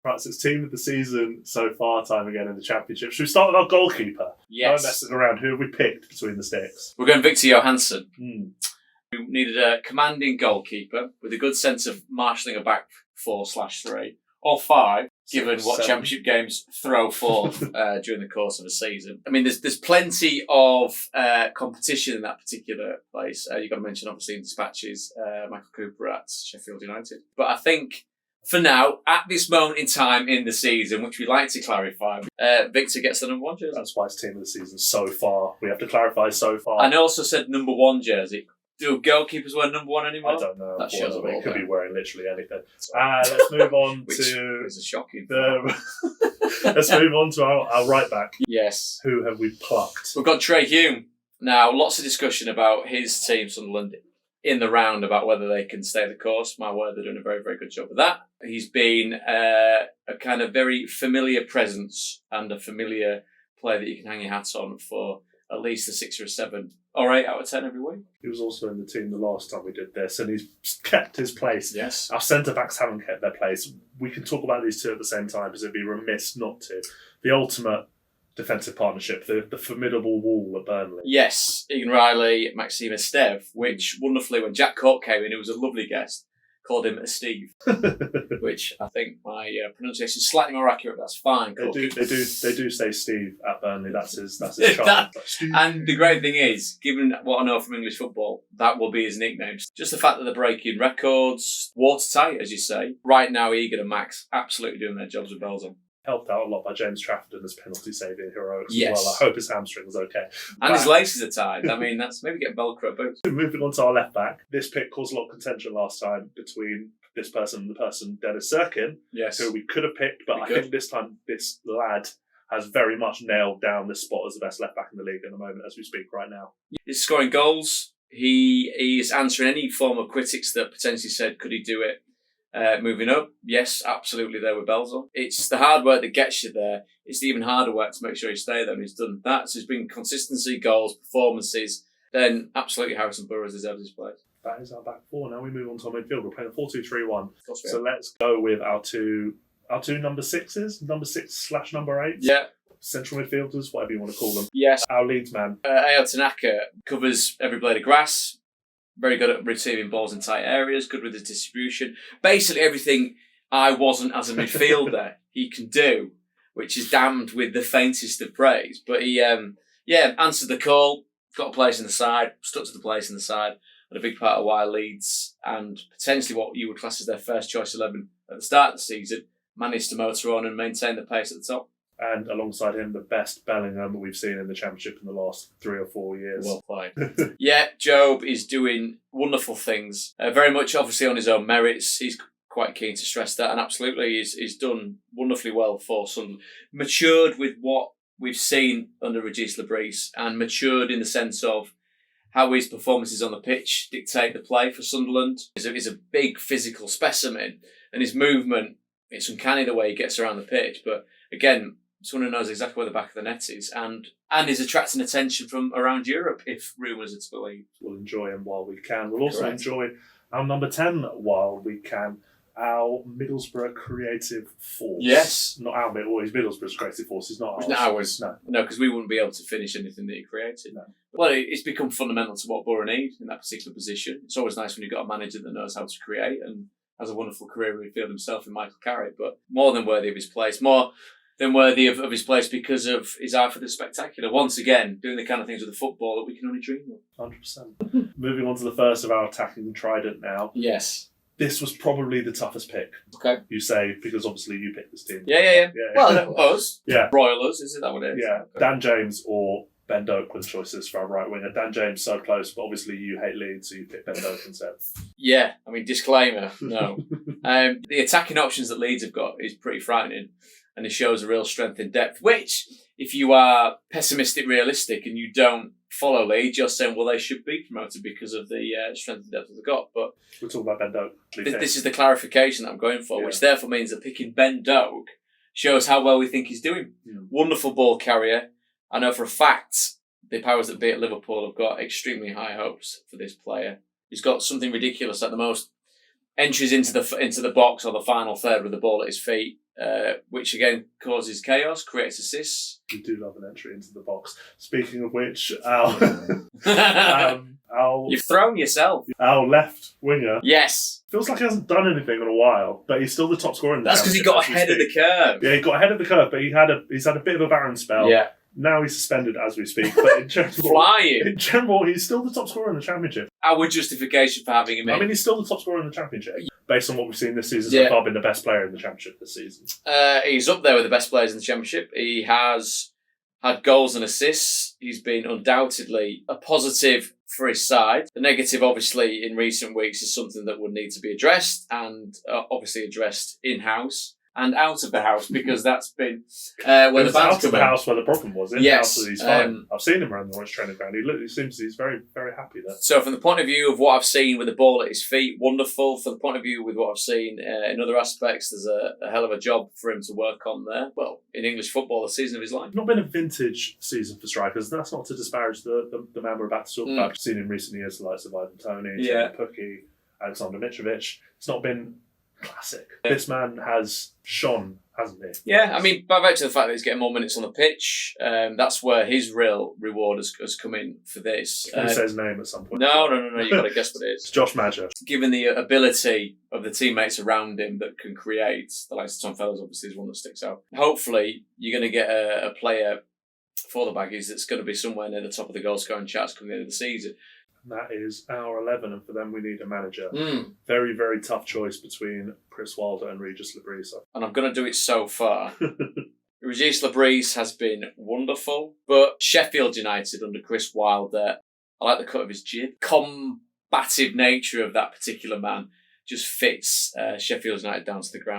Right, so it's team of the season so far, time again in the championship. Should we start with our goalkeeper? Yes. No messing around. Who have we picked between the sticks? We're going Victor Johansson. Hmm. We needed a commanding goalkeeper with a good sense of marshalling a back 4/3 or 5, given what 7. championship games throw forth during the course of a season. I mean, there's plenty of competition in that particular place. You've got to mention, obviously, in dispatches, Michael Cooper at Sheffield United. But I think, for now, at this moment in time in the season, which we like to clarify, Victor gets the number 1 jersey. That's why it's team of the season so far. We have to clarify so far. And I also said number 1 jersey. Do goalkeepers wear number 1 anymore? I don't know. That shows a He lot could there. be wearing literally anything. Let's move on Which to is a shocking. let's move on to our right back. Yes. Who have we plucked? We've got Trey Hume. Now, lots of discussion about his team, Sunderland, in the round about whether they can stay the course. My word, they're doing a very, very good job of that. He's been a kind of very familiar presence and a familiar player that you can hang your hats on for at least a 6 or a 7 or 8 out of 10 every week. He was also in the team the last time we did this, and he's kept his place. Yes. Our centre-backs haven't kept their place. We can talk about these two at the same time, because it'd be remiss not to. The ultimate defensive partnership, the formidable wall at Burnley. Yes, Egan Riley, Maxime Esteve, which wonderfully, when Jack Cork came in, who was a lovely guest, called him Steve, which I think my pronunciation is slightly more accurate. But that's fine. They do say Steve at Burnley. That's his child. And the great thing is, given what I know from English football, that will be his nickname. Just the fact that they're breaking records, watertight, as you say. Right now, Egan and Max absolutely doing their jobs with bells on. Helped out a lot by James Trafford and his penalty saving heroics Yes. as well. I hope his hamstring's okay. And his laces are tied. I mean, that's maybe get Velcro boots. Moving on to our left back. This pick caused a lot of contention last time between this person and the person, Dennis Serkin, Yes. who we could have picked, but We I could. think this time this lad has very much nailed down this spot as the best left back in the league at the moment as we speak right now. He's scoring goals. He is answering any form of critics that potentially said, could he do it moving up? Yes, absolutely, there with bells on. It's the hard work that gets you there. It's the even harder work to make sure you stay there, and he's done that. So he's been consistency, goals, performances. Then absolutely Harrison Burrows deserves his place. That is our back four. Now we move on to our midfield. We're playing a 4-2-3-1. Of course we So are. let's go with our two number 6s, number 6/number 8. Yeah. Central midfielders, whatever you want to call them. Yes. Our Leeds man. Ayo Tanaka covers every blade of grass. Very good at receiving balls in tight areas. Good with his distribution. Basically everything I wasn't as a midfielder he can do, which is damned with the faintest of praise. But he, answered the call. Got a place in the side. Stuck to the place in the side. And a big part of why Leeds, and potentially what you would class as their first choice 11 at the start of the season, managed to motor on and maintain the pace at the top. And alongside him, the best Bellingham we've seen in the Championship in the last 3 or 4 years. Well played. Yeah, Job is doing wonderful things. Very much, obviously, on his own merits. He's quite keen to stress that. And absolutely, he's done wonderfully well for Sunderland. Matured with what we've seen under Regis Lebris, and matured in the sense of how his performances on the pitch dictate the play for Sunderland. He's a big physical specimen, and his movement, it's uncanny the way he gets around the pitch. But again, someone who knows exactly where the back of the net is, and is attracting attention from around Europe, if rumours are to believe. We'll enjoy him while we can. We'll also Correct. enjoy our number 10 while we can. Our Middlesbrough creative force. Yes. Not our always Middlesbrough's creative force. It's not ours. It's not ours. No. because we wouldn't be able to finish anything that he created. No. Well, it's become fundamental to what Borough need in that particular position. It's always nice when you've got a manager that knows how to create and has a wonderful career in midfield himself in Michael Carrick, but more than worthy of his place, more than worthy of his place because of his eye for the spectacular. Once again, doing the kind of things with the football that we can only dream of. 100%. Moving on to the first of our attacking trident now. Yes. This was probably the toughest pick, Okay. you say, because obviously you picked this team. Yeah. Well, no, us. Yeah. Royalers, is it that what it is? Yeah. Okay. Dan James or Ben Doak were the choices for our right winger. Dan James so close, but obviously you hate Leeds, so you picked Ben Doak instead. Yeah, I mean, disclaimer, no. The attacking options that Leeds have got is pretty frightening, and it shows a real strength in depth, which, if you are pessimistic, realistic, and you don't follow Leeds, you're saying, well, they should be promoted because of the strength and depth that they've got. But We're talking about Ben Doak. this is the clarification that I'm going for, which therefore means that picking Ben Doak shows how well we think he's doing. Yeah. Wonderful ball carrier. I know for a fact the powers that be at Liverpool have got extremely high hopes for this player. He's got something ridiculous, like the most entries into the box or the final third with the ball at his feet which again causes chaos, creates assists. We do love an entry into the box. Speaking of which, our You've thrown yourself. Our left winger Yes. feels like he hasn't done anything in a while, but he's still the top scorer in the That's because he got ahead of the curve. Yeah, he got ahead of the curve, but he's had a bit of a barren spell. Yeah. Now he's suspended as we speak, but in general, he's still the top scorer in the Championship. Our justification for having him in. I mean, he's still the top scorer in the Championship. Based on what we've seen this season, so far been the best player in the Championship this season. He's up there with the best players in the Championship. He has had goals and assists. He's been undoubtedly a positive for his side. The negative, obviously, in recent weeks is something that would need to be addressed, and obviously addressed in-house and out of the house, because that's been where the band's out of the house where the problem was. In yes, house, he's fine. I've seen him around the Orange training ground. He seems he's very, very happy there. So from the point of view of what I've seen with the ball at his feet, wonderful. From the point of view with what I've seen in other aspects, there's a hell of a job for him to work on there. Well, in English football, the season of his life. Not been a vintage season for strikers. That's not to disparage the man we're about to talk about. I've seen in recent years the likes of Ivan Toney, Tony Pukki, Alexander Mitrovic. It's not been classic. This man has shone, hasn't he? Yeah, I mean, by virtue of the fact that he's getting more minutes on the pitch, that's where his real reward has come in for this. Can you say his name at some point? No, you've got to guess what it is. It's Josh Madger. Given the ability of the teammates around him that can create, the likes of Tom Fellows obviously is one that sticks out. Hopefully, you're going to get a player for the Baggies that's going to be somewhere near the top of the goal scoring charts coming into the season. That is our 11, and for them we need a manager. Very, very tough choice between Chris Wilder and Regis Labrise. And I'm going to do it so far. Regis Labrise has been wonderful, but Sheffield United under Chris Wilder, I like the cut of his jib. Combative nature of that particular man just fits Sheffield United down to the ground.